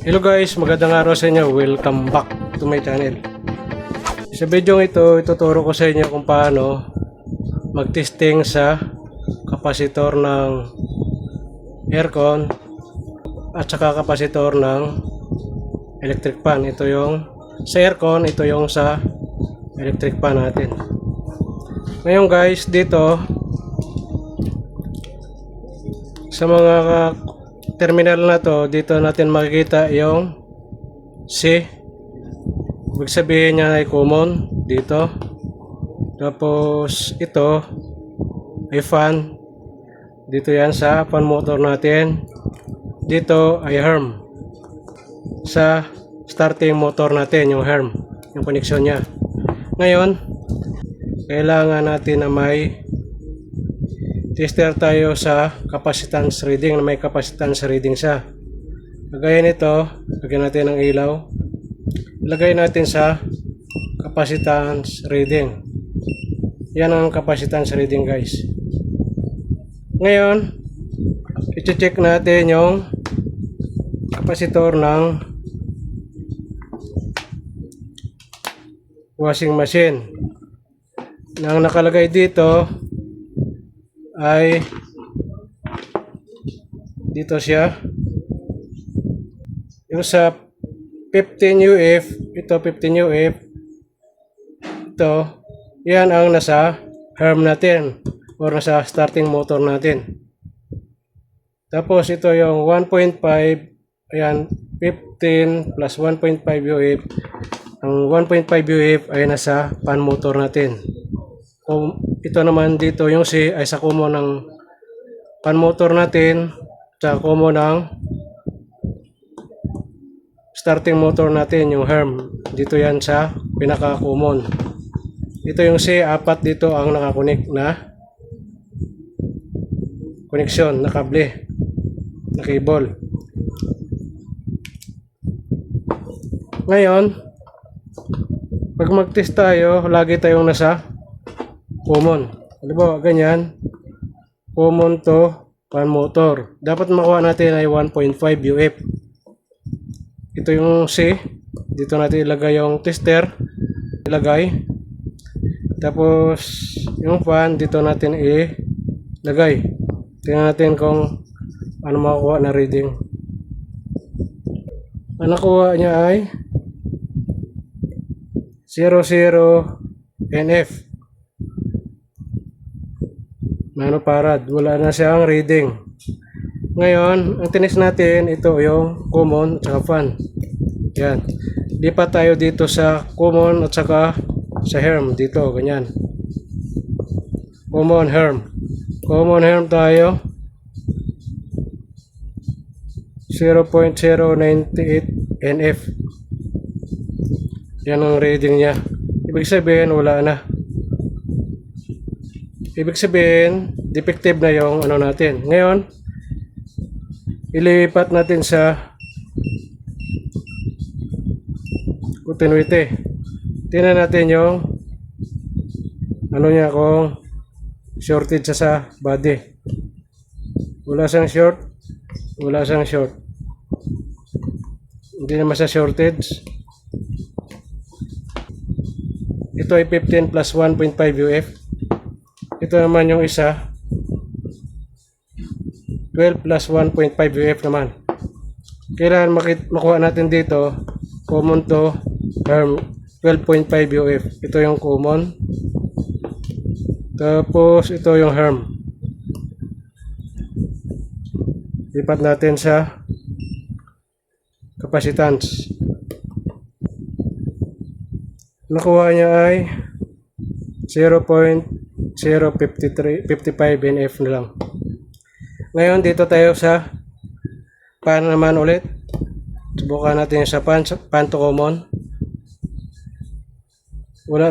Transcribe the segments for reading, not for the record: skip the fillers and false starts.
Hello guys, magandang araw sa inyo. Welcome back to my channel. Sa video ito, ituturo ko sa inyo kung paano mag-testing sa kapasitor ng aircon at saka kapasitor ng electric fan. Ito yung sa aircon, ito yung sa electric fan natin. Ngayon guys, dito sa mga terminal na to, dito natin makikita yung C. Ibig sabihin niya ay common dito. Tapos ito ay fan. Dito yan sa fan motor natin. Dito ay harm. Sa starting motor natin, yung harm, yung connection niya. Ngayon, kailangan natin na may tester tayo sa capacitance reading, na may capacitance reading siya. Lagay nito, lagyan natin ng ilaw. Lagay natin sa capacitance reading. Yan ang capacitance reading guys. Ngayon, i-check natin yung kapasitor ng washing machine. Ang nakalagay dito ay dito siya, yung sa 15 UF, ito 15 UF, ito, yan ang nasa harm natin or nasa starting motor natin. Tapos ito yung 1.5, ayan, 15 plus 1.5 UF. Ang 1.5 UF ay nasa fan motor natin. Ito naman dito yung C ay sa common ng fan motor natin, sa common ng starting motor natin, yung harm. Dito yan sa pinaka common. Ito yung C, apat dito ang nakakonek na connection, na kable, na cable. Ngayon, pag mag-test tayo, lagi tayong nasa common. Halimbawa, ganyan. Common to fan motor. Dapat makuha natin ay 1.5 UF. Ito yung C. Dito natin ilagay yung tester. Ilagay. Tapos, yung fan, dito natin ilagay. Tingnan natin kung ano makukuha na reading. Ang nakuha niya ay 00 NF. Nanofarad. Wala na siyang reading. Ngayon, ang tinis natin, ito yung common at saka fan. Yan. Lipat tayo dito sa common at saka sa harm. Dito, ganyan. Common harm. Common harm tayo. 0.098 NF. Yan ang reading niya. Ibig sabihin, wala na. Ibig sabihin, defective na yung ano natin. Ngayon, ilipat natin sa continuity. Tingnan natin yung ano niya, kung shorted sa body. Wala siyang short. Wala siyang short. Hindi naman sa shortage. Ito ay 15 plus 1.5 UF. Ito naman yung isa, 12 plus 1.5 UF naman. Kailangan makuha natin dito, common to harm, 12.5 UF. Ito yung common. Tapos ito yung harm. Lipat natin sa capacitance. Nakuha niya ay 0.055 NF na lang. Ngayon dito tayo sa pan naman ulit. Subukan natin sa pan to common. Wala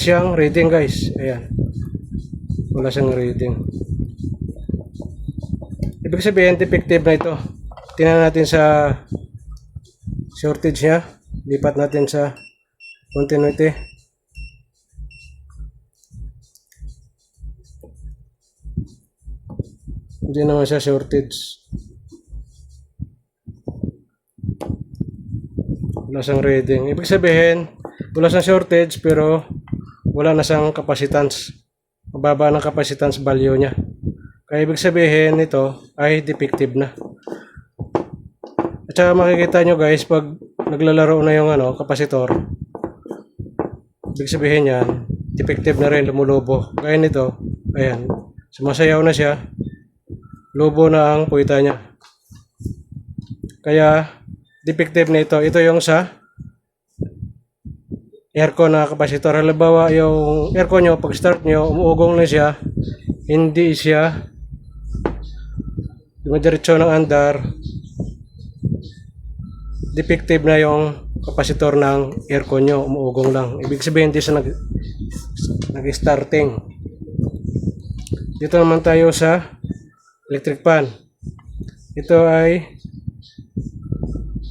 siyang reading guys. Ayan. Wala siyang reading. Ibig sabihin defective na ito. Tingnan natin sa shortage niya. Lipat natin sa continuity. Hindi naman siya shortage. Wala siyang reading. Ibig sabihin, wala siyang shortage pero wala na siyang capacitance. Mababa ng capacitance value niya. Kaya ibig sabihin nito ay defective na. At saka makikita nyo guys pag naglalaro na yung kapasitor. Ibig sabihin yan, defective na rin, lumulobo. Kaya nito, ayan, sumasayaw na siya. Lobo na ang puwita niya. Kaya defective na ito. Ito yung sa aircon na kapasitor. Halimbawa, yung aircon nyo, pag start nyo, umuugong na siya. Hindi siya dumidiretso ng andar. Defective na yung kapasitor ng aircon nyo. Umuugong lang. Ibig sabihin, hindi siya nag-starting. Dito naman tayo sa electric fan. Ito ay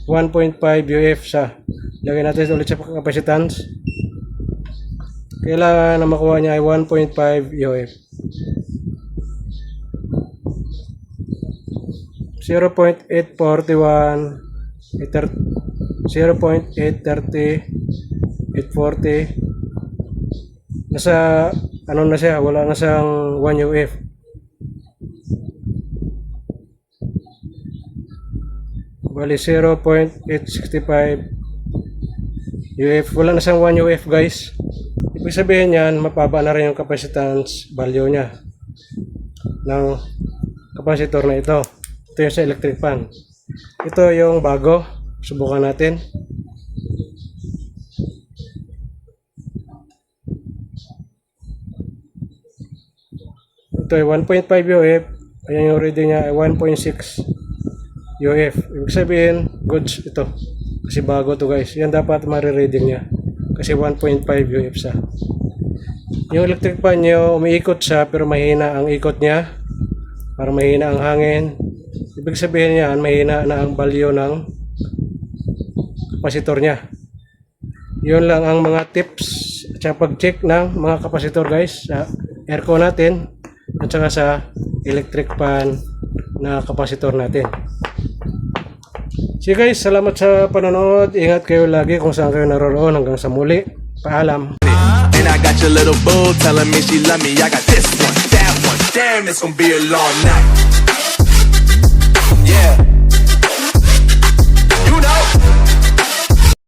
1.5 UF sa. Lagyan natin ulit sa capacitance. Kailangan na makuha niya ay 1.5 UF. 0.841 0.830 840. Nasa na siya, wala na siyang 1 UF. Bali 0.865 UF. Wala na siyang 1 UF guys. Ibig sabihin yan, mapaba na rin yung capacitance value niya ng capacitor na ito. Ito yung sa electric fan. Ito yung bago. Subukan natin. Ito ay 1.5 UF. Ayan yung reading niya ay 1.6 UF. Ibig sabihin, goods ito. Kasi bago to guys. Yan dapat marireading niya. Kasi 1.5 UF siya. Yung electric fan niyo, umiikot siya pero mahina ang ikot niya. Para mahina ang hangin. Ibig sabihin niya, mahina na ang value ng kapasitor niya. Yun lang ang mga tips sa pag-check ng mga kapasitor guys sa aircon natin at saka sa electric fan na kapasitor natin. So guys, salamat sa panonood. Ingat kayo lagi kung saan kayo naroon. Hanggang sa muli. Paalam. And I got your little boo telling me she love me. I got this one, that one. Damn, it's gonna be a long night. Yeah.